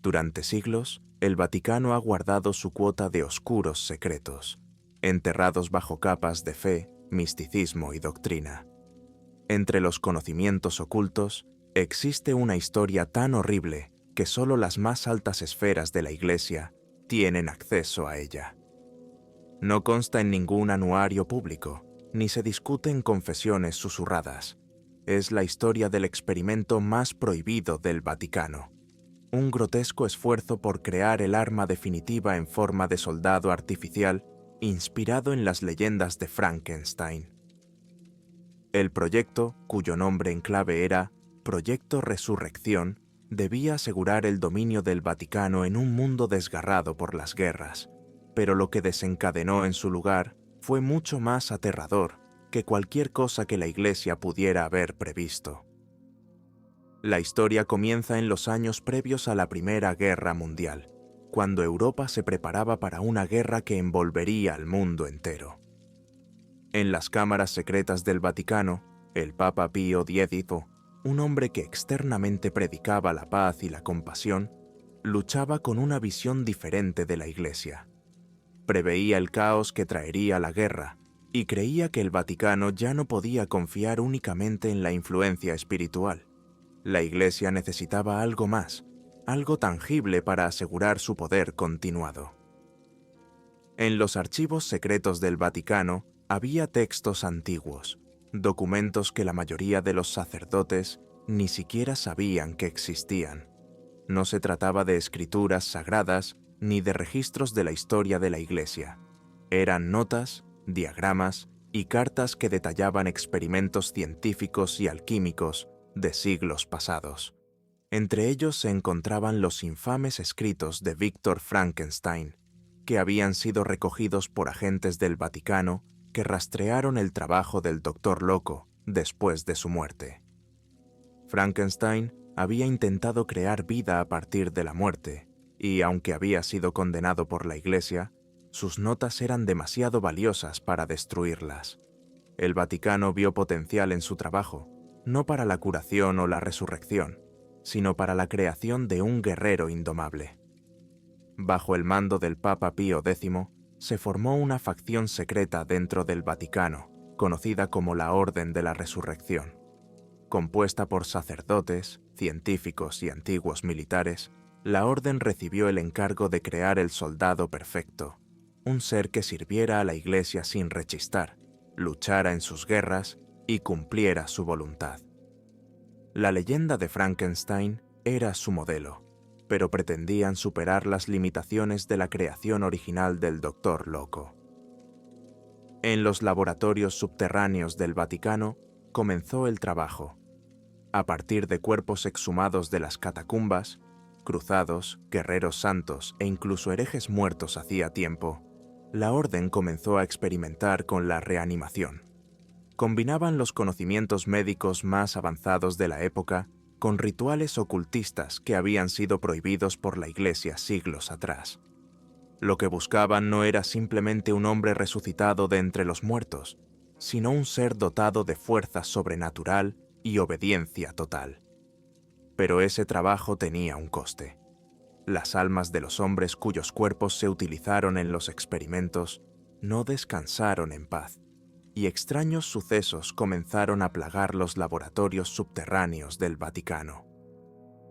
Durante siglos, el Vaticano ha guardado su cuota de oscuros secretos, enterrados bajo capas de fe, misticismo y doctrina. Entre los conocimientos ocultos, existe una historia tan horrible que solo las más altas esferas de la Iglesia tienen acceso a ella. No consta en ningún anuario público, ni se discute en confesiones susurradas. Es la historia del experimento más prohibido del Vaticano. Un grotesco esfuerzo por crear el arma definitiva en forma de soldado artificial inspirado en las leyendas de Frankenstein. El proyecto, cuyo nombre en clave era Proyecto Resurrección, debía asegurar el dominio del Vaticano en un mundo desgarrado por las guerras, pero lo que desencadenó en su lugar fue mucho más aterrador que cualquier cosa que la Iglesia pudiera haber previsto. La historia comienza en los años previos a la Primera Guerra Mundial, cuando Europa se preparaba para una guerra que envolvería al mundo entero. En las cámaras secretas del Vaticano, el Papa Pío X, un hombre que externamente predicaba la paz y la compasión, luchaba con una visión diferente de la Iglesia. Preveía el caos que traería la guerra y creía que el Vaticano ya no podía confiar únicamente en la influencia espiritual. La Iglesia necesitaba algo más, algo tangible para asegurar su poder continuado. En los archivos secretos del Vaticano había textos antiguos, documentos que la mayoría de los sacerdotes ni siquiera sabían que existían. No se trataba de escrituras sagradas ni de registros de la historia de la Iglesia. Eran notas, diagramas y cartas que detallaban experimentos científicos y alquímicos de siglos pasados. Entre ellos se encontraban los infames escritos de Víctor Frankenstein, que habían sido recogidos por agentes del Vaticano que rastrearon el trabajo del Doctor Loco después de su muerte. Frankenstein había intentado crear vida a partir de la muerte, y aunque había sido condenado por la Iglesia, sus notas eran demasiado valiosas para destruirlas. El Vaticano vio potencial en su trabajo, no para la curación o la resurrección, sino para la creación de un guerrero indomable. Bajo el mando del Papa Pío X, se formó una facción secreta dentro del Vaticano, conocida como la Orden de la Resurrección. Compuesta por sacerdotes, científicos y antiguos militares, la Orden recibió el encargo de crear el soldado perfecto, un ser que sirviera a la Iglesia sin rechistar, luchara en sus guerras y cumpliera su voluntad. La leyenda de Frankenstein era su modelo, pero pretendían superar las limitaciones de la creación original del Doctor Loco. En los laboratorios subterráneos del Vaticano comenzó el trabajo. A partir de cuerpos exhumados de las catacumbas, cruzados, guerreros santos e incluso herejes muertos hacía tiempo, la Orden comenzó a experimentar con la reanimación. Combinaban los conocimientos médicos más avanzados de la época con rituales ocultistas que habían sido prohibidos por la Iglesia siglos atrás. Lo que buscaban no era simplemente un hombre resucitado de entre los muertos, sino un ser dotado de fuerza sobrenatural y obediencia total. Pero ese trabajo tenía un coste. Las almas de los hombres cuyos cuerpos se utilizaron en los experimentos no descansaron en paz, y extraños sucesos comenzaron a plagar los laboratorios subterráneos del Vaticano.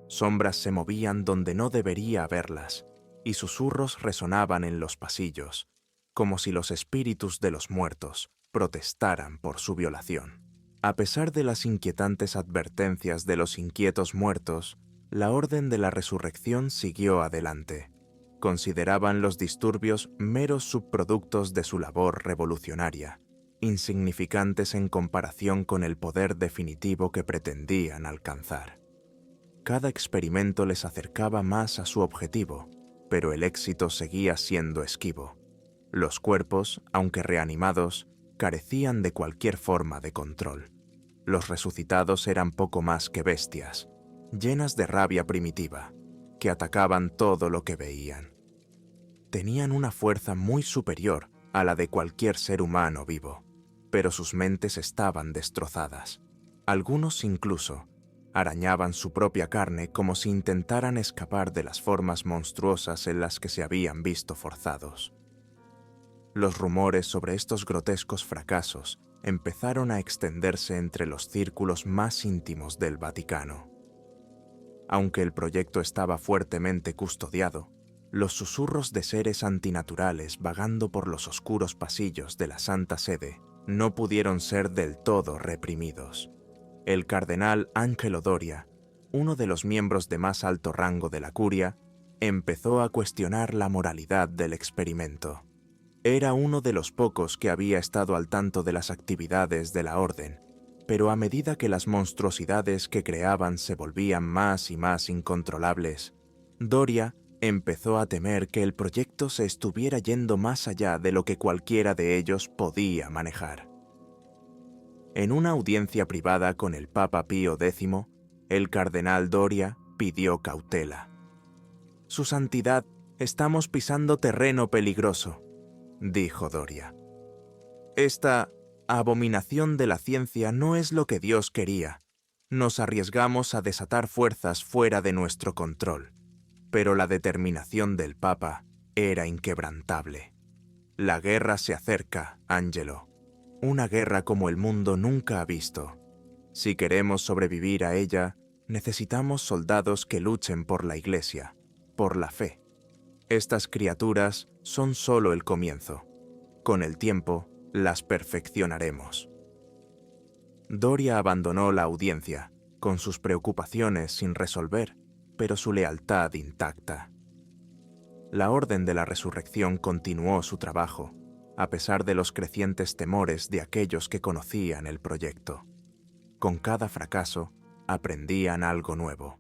Sombras se movían donde no debería haberlas, y susurros resonaban en los pasillos, como si los espíritus de los muertos protestaran por su violación. A pesar de las inquietantes advertencias de los inquietos muertos, la Orden de la Resurrección siguió adelante. Consideraban los disturbios meros subproductos de su labor revolucionaria, insignificantes en comparación con el poder definitivo que pretendían alcanzar. Cada experimento les acercaba más a su objetivo, pero el éxito seguía siendo esquivo. Los cuerpos, aunque reanimados, carecían de cualquier forma de control. Los resucitados eran poco más que bestias, llenas de rabia primitiva, que atacaban todo lo que veían. Tenían una fuerza muy superior a la de cualquier ser humano vivo, pero sus mentes estaban destrozadas. Algunos incluso Arañaban su propia carne como si intentaran escapar de las formas monstruosas en las que se habían visto forzados. Los rumores sobre estos grotescos fracasos empezaron a extenderse entre los círculos más íntimos del Vaticano. Aunque el proyecto estaba fuertemente custodiado, los susurros de seres antinaturales vagando por los oscuros pasillos de la Santa Sede no pudieron ser del todo reprimidos. El cardenal Angelo Doria, uno de los miembros de más alto rango de la curia, empezó a cuestionar la moralidad del experimento. Era uno de los pocos que había estado al tanto de las actividades de la orden, pero a medida que las monstruosidades que creaban se volvían más y más incontrolables, Doria empezó a temer que el proyecto se estuviera yendo más allá de lo que cualquiera de ellos podía manejar. En una audiencia privada con el Papa Pío X, el cardenal Doria pidió cautela. «Su santidad, estamos pisando terreno peligroso», dijo Doria. «Esta abominación de la ciencia no es lo que Dios quería. Nos arriesgamos a desatar fuerzas fuera de nuestro control». Pero la determinación del Papa era inquebrantable. «La guerra se acerca, Angelo. Una guerra como el mundo nunca ha visto. Si queremos sobrevivir a ella, necesitamos soldados que luchen por la Iglesia, por la fe. Estas criaturas son solo el comienzo. Con el tiempo, las perfeccionaremos». Doria abandonó la audiencia, con sus preocupaciones sin resolver, pero su lealtad intacta. La Orden de la Resurrección continuó su trabajo, a pesar de los crecientes temores de aquellos que conocían el proyecto. Con cada fracaso, aprendían algo nuevo.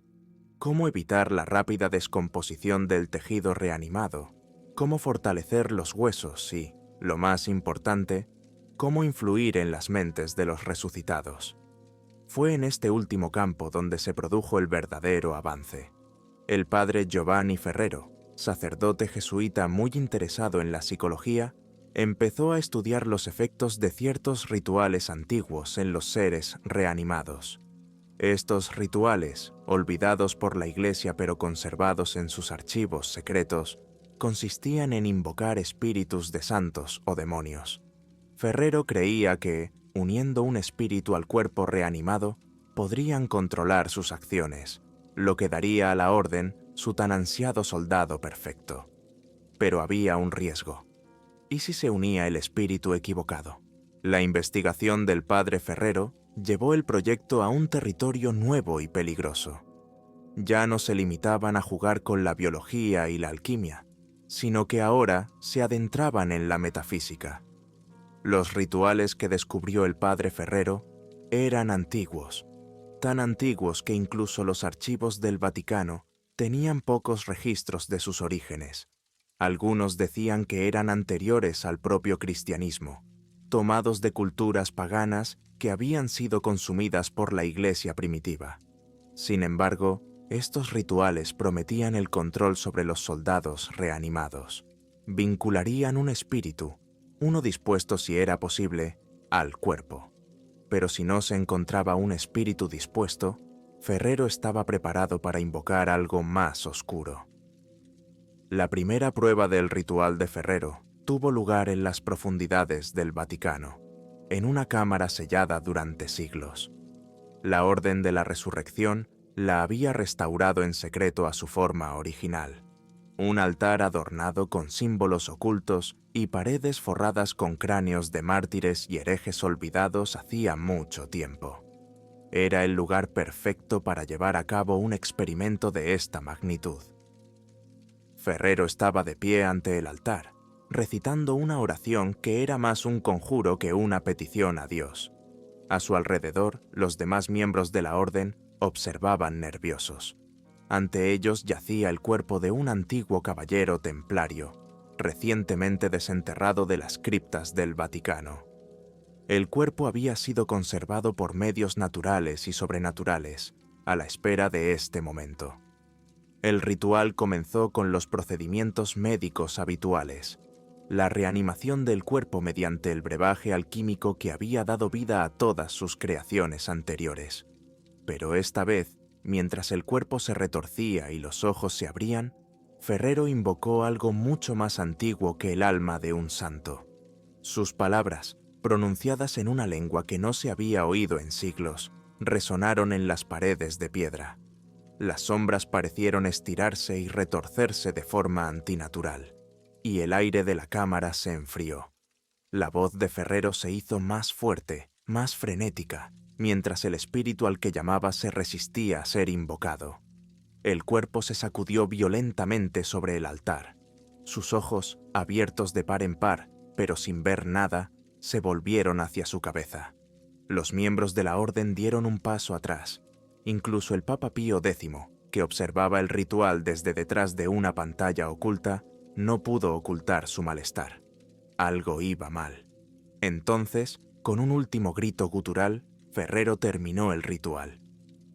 Cómo evitar la rápida descomposición del tejido reanimado, cómo fortalecer los huesos y, lo más importante, cómo influir en las mentes de los resucitados. Fue en este último campo donde se produjo el verdadero avance. El padre Giovanni Ferrero, sacerdote jesuita muy interesado en la psicología, empezó a estudiar los efectos de ciertos rituales antiguos en los seres reanimados. Estos rituales, olvidados por la Iglesia pero conservados en sus archivos secretos, consistían en invocar espíritus de santos o demonios. Ferrero creía que, uniendo un espíritu al cuerpo reanimado, podrían controlar sus acciones, lo que daría a la Orden su tan ansiado soldado perfecto. Pero había un riesgo. ¿Y si se unía el espíritu equivocado? La investigación del padre Ferrero llevó el proyecto a un territorio nuevo y peligroso. Ya no se limitaban a jugar con la biología y la alquimia, sino que ahora se adentraban en la metafísica. Los rituales que descubrió el padre Ferrero eran antiguos, tan antiguos que incluso los archivos del Vaticano tenían pocos registros de sus orígenes. Algunos decían que eran anteriores al propio cristianismo, tomados de culturas paganas que habían sido consumidas por la Iglesia primitiva. Sin embargo, estos rituales prometían el control sobre los soldados reanimados. Vincularían un espíritu, uno dispuesto si era posible, al cuerpo. Pero si no se encontraba un espíritu dispuesto, Ferrero estaba preparado para invocar algo más oscuro. La primera prueba del ritual de Ferrero tuvo lugar en las profundidades del Vaticano, en una cámara sellada durante siglos. La Orden de la Resurrección la había restaurado en secreto a su forma original. Un altar adornado con símbolos ocultos y paredes forradas con cráneos de mártires y herejes olvidados hacía mucho tiempo. Era el lugar perfecto para llevar a cabo un experimento de esta magnitud. Ferrero estaba de pie ante el altar, recitando una oración que era más un conjuro que una petición a Dios. A su alrededor, los demás miembros de la orden observaban nerviosos. Ante ellos yacía el cuerpo de un antiguo caballero templario, recientemente desenterrado de las criptas del Vaticano. El cuerpo había sido conservado por medios naturales y sobrenaturales, a la espera de este momento. El ritual comenzó con los procedimientos médicos habituales, la reanimación del cuerpo mediante el brebaje alquímico que había dado vida a todas sus creaciones anteriores. Pero esta vez, mientras el cuerpo se retorcía y los ojos se abrían, Ferrero invocó algo mucho más antiguo que el alma de un santo. Sus palabras, pronunciadas en una lengua que no se había oído en siglos, resonaron en las paredes de piedra. Las sombras parecieron estirarse y retorcerse de forma antinatural, y el aire de la cámara se enfrió. La voz de Ferrero se hizo más fuerte, más frenética, mientras el espíritu al que llamaba se resistía a ser invocado. El cuerpo se sacudió violentamente sobre el altar. Sus ojos, abiertos de par en par, pero sin ver nada, se volvieron hacia su cabeza. Los miembros de la orden dieron un paso atrás. Incluso el Papa Pío X, que observaba el ritual desde detrás de una pantalla oculta, no pudo ocultar su malestar. Algo iba mal. Entonces, con un último grito gutural, Ferrero terminó el ritual.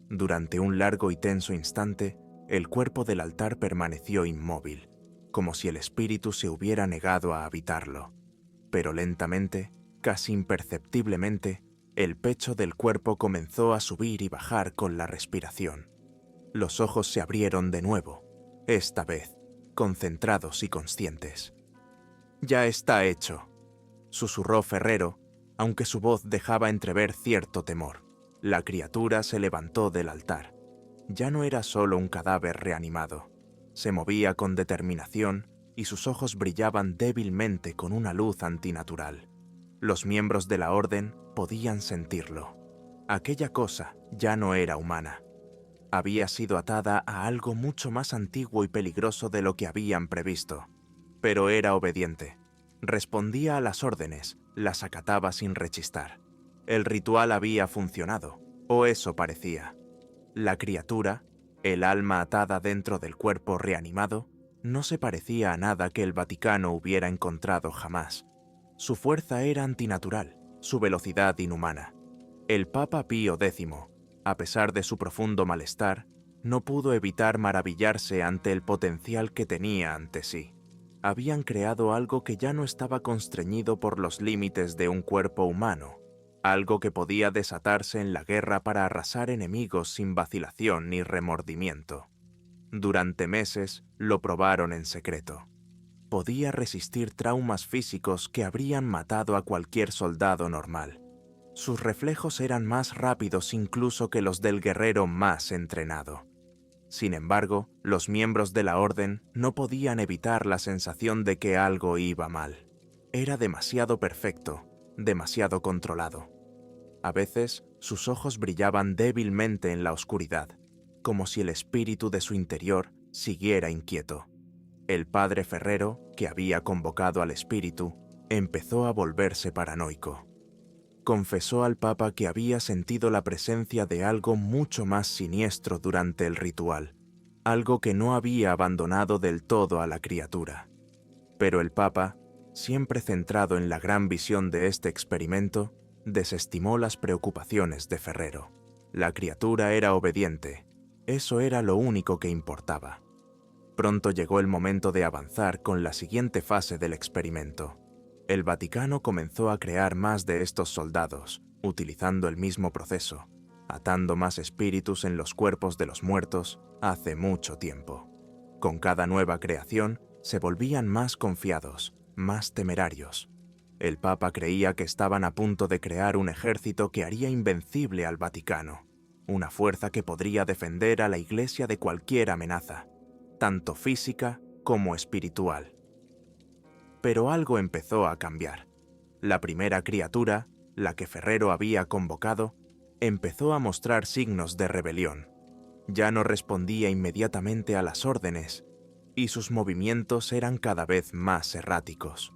Durante un largo y tenso instante, el cuerpo del altar permaneció inmóvil, como si el espíritu se hubiera negado a habitarlo. Pero lentamente, casi imperceptiblemente, el pecho del cuerpo comenzó a subir y bajar con la respiración. Los ojos se abrieron de nuevo, esta vez, concentrados y conscientes. «Ya está hecho», susurró Ferrero, aunque su voz dejaba entrever cierto temor. La criatura se levantó del altar. Ya no era solo un cadáver reanimado. Se movía con determinación y sus ojos brillaban débilmente con una luz antinatural. Los miembros de la orden podían sentirlo. Aquella cosa ya no era humana. Había sido atada a algo mucho más antiguo y peligroso de lo que habían previsto. Pero era obediente. Respondía a las órdenes, las acataba sin rechistar. El ritual había funcionado, o eso parecía. La criatura, el alma atada dentro del cuerpo reanimado, no se parecía a nada que el Vaticano hubiera encontrado jamás. Su fuerza era antinatural, su velocidad inhumana. El Papa Pío X, a pesar de su profundo malestar, no pudo evitar maravillarse ante el potencial que tenía ante sí. Habían creado algo que ya no estaba constreñido por los límites de un cuerpo humano, algo que podía desatarse en la guerra para arrasar enemigos sin vacilación ni remordimiento. Durante meses lo probaron en secreto. Podía resistir traumas físicos que habrían matado a cualquier soldado normal. Sus reflejos eran más rápidos incluso que los del guerrero más entrenado. Sin embargo, los miembros de la orden no podían evitar la sensación de que algo iba mal. Era demasiado perfecto, demasiado controlado. A veces, sus ojos brillaban débilmente en la oscuridad, como si el espíritu de su interior siguiera inquieto. El padre Ferrero, que había convocado al espíritu, empezó a volverse paranoico. Confesó al Papa que había sentido la presencia de algo mucho más siniestro durante el ritual, algo que no había abandonado del todo a la criatura. Pero el Papa, siempre centrado en la gran visión de este experimento, desestimó las preocupaciones de Ferrero. La criatura era obediente, eso era lo único que importaba. Pronto llegó el momento de avanzar con la siguiente fase del experimento. El Vaticano comenzó a crear más de estos soldados, utilizando el mismo proceso, atando más espíritus en los cuerpos de los muertos hace mucho tiempo. Con cada nueva creación, se volvían más confiados, más temerarios. El Papa creía que estaban a punto de crear un ejército que haría invencible al Vaticano, una fuerza que podría defender a la Iglesia de cualquier amenaza, tanto física como espiritual. Pero algo empezó a cambiar. La primera criatura, la que Ferrero había convocado, empezó a mostrar signos de rebelión. Ya no respondía inmediatamente a las órdenes, y sus movimientos eran cada vez más erráticos.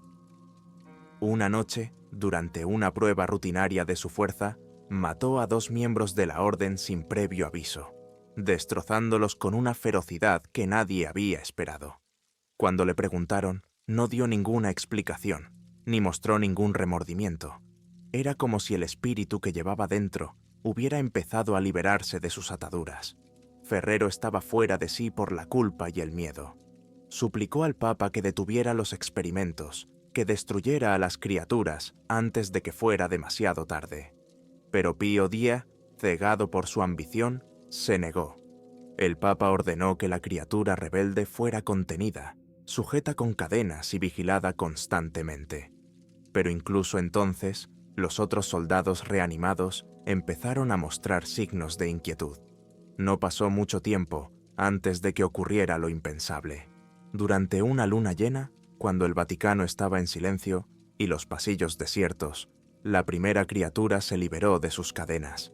Una noche, durante una prueba rutinaria de su fuerza, mató a 2 miembros de la orden sin previo aviso, destrozándolos con una ferocidad que nadie había esperado. Cuando le preguntaron, no dio ninguna explicación, ni mostró ningún remordimiento. Era como si el espíritu que llevaba dentro hubiera empezado a liberarse de sus ataduras. Ferrero estaba fuera de sí por la culpa y el miedo. Suplicó al Papa que detuviera los experimentos, que destruyera a las criaturas antes de que fuera demasiado tarde. Pero Pío X cegado por su ambición, se negó. El Papa ordenó que la criatura rebelde fuera contenida, sujeta con cadenas y vigilada constantemente. Pero incluso entonces, los otros soldados reanimados empezaron a mostrar signos de inquietud. No pasó mucho tiempo antes de que ocurriera lo impensable. Durante una luna llena, cuando el Vaticano estaba en silencio y los pasillos desiertos, la primera criatura se liberó de sus cadenas.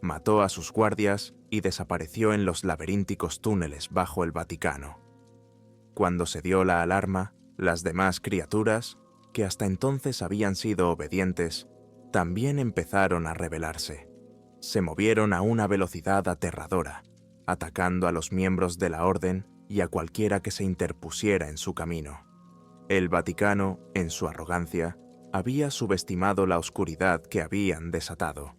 Mató a sus guardias y desapareció en los laberínticos túneles bajo el Vaticano. Cuando se dio la alarma, las demás criaturas, que hasta entonces habían sido obedientes, también empezaron a rebelarse. Se movieron a una velocidad aterradora, atacando a los miembros de la Orden y a cualquiera que se interpusiera en su camino. El Vaticano, en su arrogancia, había subestimado la oscuridad que habían desatado.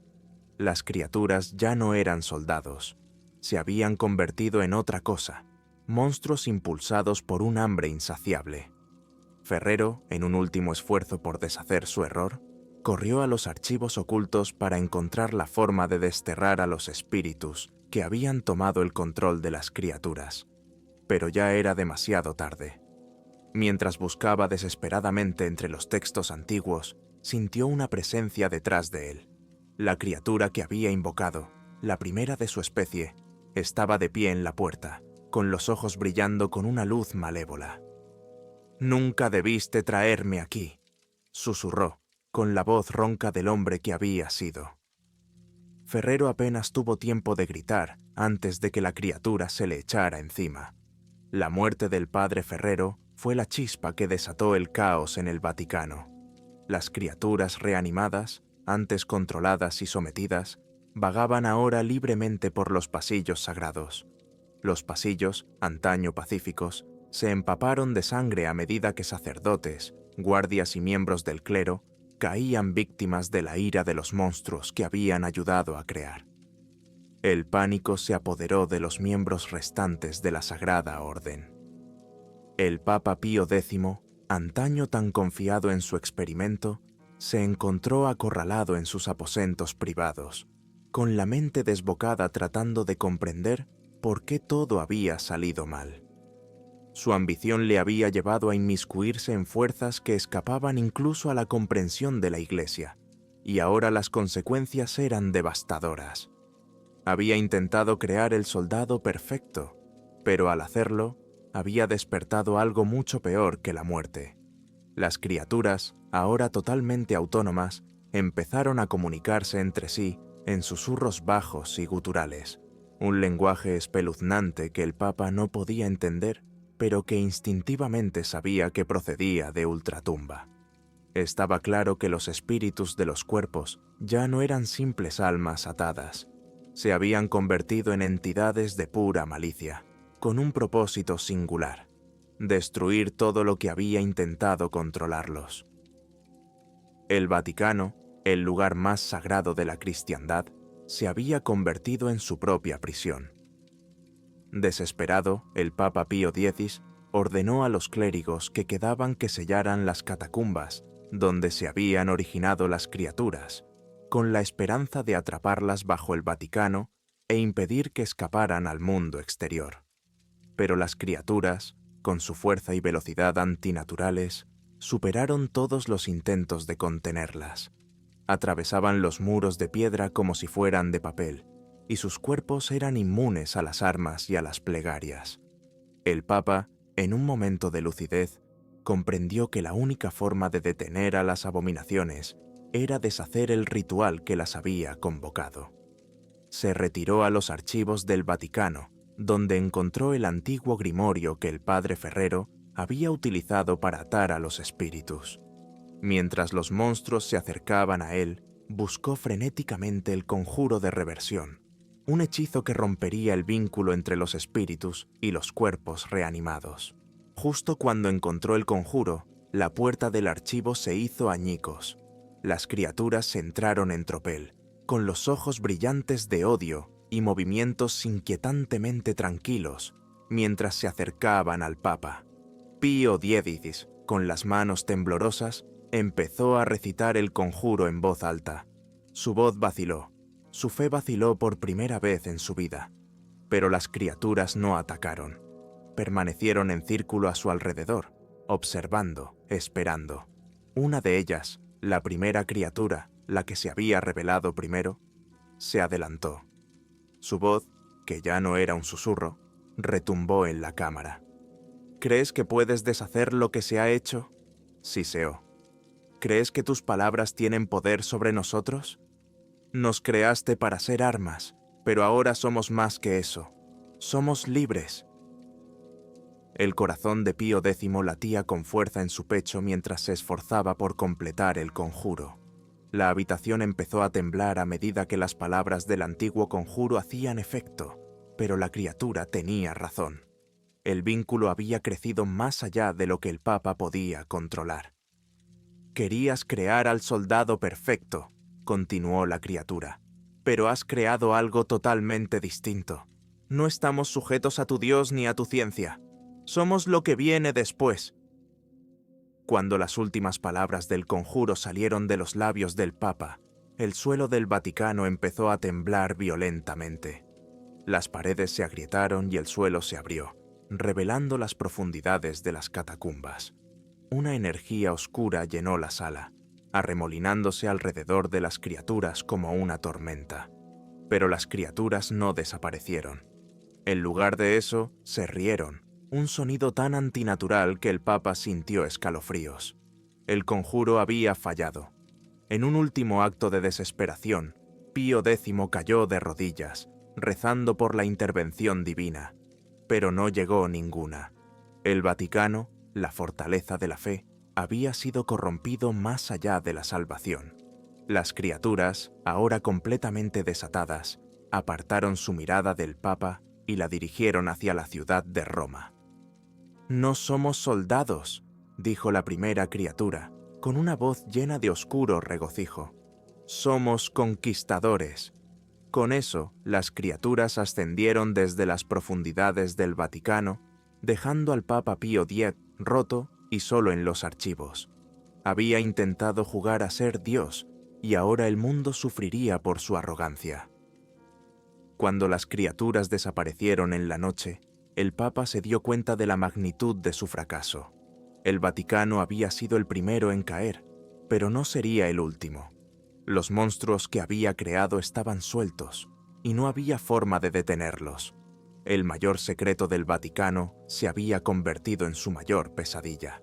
Las criaturas ya no eran soldados, se habían convertido en otra cosa, monstruos impulsados por un hambre insaciable. Ferrero, en un último esfuerzo por deshacer su error, corrió a los archivos ocultos para encontrar la forma de desterrar a los espíritus que habían tomado el control de las criaturas. Pero ya era demasiado tarde. Mientras buscaba desesperadamente entre los textos antiguos, sintió una presencia detrás de él. La criatura que había invocado, la primera de su especie, estaba de pie en la puerta, con los ojos brillando con una luz malévola. «Nunca debiste traerme aquí», susurró, con la voz ronca del hombre que había sido. Ferrero apenas tuvo tiempo de gritar antes de que la criatura se le echara encima. La muerte del padre Ferrero fue la chispa que desató el caos en el Vaticano. Las criaturas reanimadas, antes controladas y sometidas, vagaban ahora libremente por los pasillos sagrados. Los pasillos, antaño pacíficos, se empaparon de sangre a medida que sacerdotes, guardias y miembros del clero caían víctimas de la ira de los monstruos que habían ayudado a crear. El pánico se apoderó de los miembros restantes de la Sagrada Orden. El Papa Pío X, antaño tan confiado en su experimento, se encontró acorralado en sus aposentos privados, con la mente desbocada tratando de comprender por qué todo había salido mal. Su ambición le había llevado a inmiscuirse en fuerzas que escapaban incluso a la comprensión de la Iglesia, y ahora las consecuencias eran devastadoras. Había intentado crear el soldado perfecto, pero al hacerlo, había despertado algo mucho peor que la muerte. Las criaturas, ahora totalmente autónomas, empezaron a comunicarse entre sí en susurros bajos y guturales, un lenguaje espeluznante que el Papa no podía entender, pero que instintivamente sabía que procedía de ultratumba. Estaba claro que los espíritus de los cuerpos ya no eran simples almas atadas, se habían convertido en entidades de pura malicia, con un propósito singular: destruir todo lo que había intentado controlarlos. El Vaticano, el lugar más sagrado de la cristiandad, se había convertido en su propia prisión. Desesperado, el Papa Pío X ordenó a los clérigos que quedaban que sellaran las catacumbas donde se habían originado las criaturas, con la esperanza de atraparlas bajo el Vaticano e impedir que escaparan al mundo exterior. Pero las criaturas, con su fuerza y velocidad antinaturales, superaron todos los intentos de contenerlas. Atravesaban los muros de piedra como si fueran de papel, y sus cuerpos eran inmunes a las armas y a las plegarias. El Papa, en un momento de lucidez, comprendió que la única forma de detener a las abominaciones era deshacer el ritual que las había convocado. Se retiró a los archivos del Vaticano, donde encontró el antiguo grimorio que el padre Ferrero había utilizado para atar a los espíritus. Mientras los monstruos se acercaban a él, buscó frenéticamente el conjuro de reversión, un hechizo que rompería el vínculo entre los espíritus y los cuerpos reanimados. Justo cuando encontró el conjuro, la puerta del archivo se hizo añicos. Las criaturas entraron en tropel, con los ojos brillantes de odio y movimientos inquietantemente tranquilos, mientras se acercaban al Papa. Pío X, con las manos temblorosas, empezó a recitar el conjuro en voz alta. Su voz vaciló, su fe vaciló por primera vez en su vida, pero las criaturas no atacaron. Permanecieron en círculo a su alrededor, observando, esperando. Una de ellas, la primera criatura, la que se había revelado primero, se adelantó. Su voz, que ya no era un susurro, retumbó en la cámara. ¿Crees que puedes deshacer lo que se ha hecho? Siseó. ¿Crees que tus palabras tienen poder sobre nosotros? Nos creaste para ser armas, pero ahora somos más que eso. Somos libres. El corazón de Pío X latía con fuerza en su pecho mientras se esforzaba por completar el conjuro. La habitación empezó a temblar a medida que las palabras del antiguo conjuro hacían efecto, pero la criatura tenía razón. El vínculo había crecido más allá de lo que el Papa podía controlar. Querías crear al soldado perfecto, continuó la criatura, pero has creado algo totalmente distinto. No estamos sujetos a tu Dios ni a tu ciencia. Somos lo que viene después. Cuando las últimas palabras del conjuro salieron de los labios del Papa, el suelo del Vaticano empezó a temblar violentamente. Las paredes se agrietaron y el suelo se abrió, revelando las profundidades de las catacumbas. Una energía oscura llenó la sala, arremolinándose alrededor de las criaturas como una tormenta. Pero las criaturas no desaparecieron. En lugar de eso, se rieron, un sonido tan antinatural que el Papa sintió escalofríos. El conjuro había fallado. En un último acto de desesperación, Pío X cayó de rodillas, rezando por la intervención divina, pero no llegó ninguna. El Vaticano, la fortaleza de la fe, había sido corrompido más allá de la salvación. Las criaturas, ahora completamente desatadas, apartaron su mirada del Papa y la dirigieron hacia la ciudad de Roma. «No somos soldados», dijo la primera criatura, con una voz llena de oscuro regocijo. «Somos conquistadores». Con eso, las criaturas ascendieron desde las profundidades del Vaticano, dejando al Papa Pío X roto y solo en los archivos. Había intentado jugar a ser Dios, y ahora el mundo sufriría por su arrogancia. Cuando las criaturas desaparecieron en la noche, el Papa se dio cuenta de la magnitud de su fracaso. El Vaticano había sido el primero en caer, pero no sería el último. Los monstruos que había creado estaban sueltos, y no había forma de detenerlos. El mayor secreto del Vaticano se había convertido en su mayor pesadilla.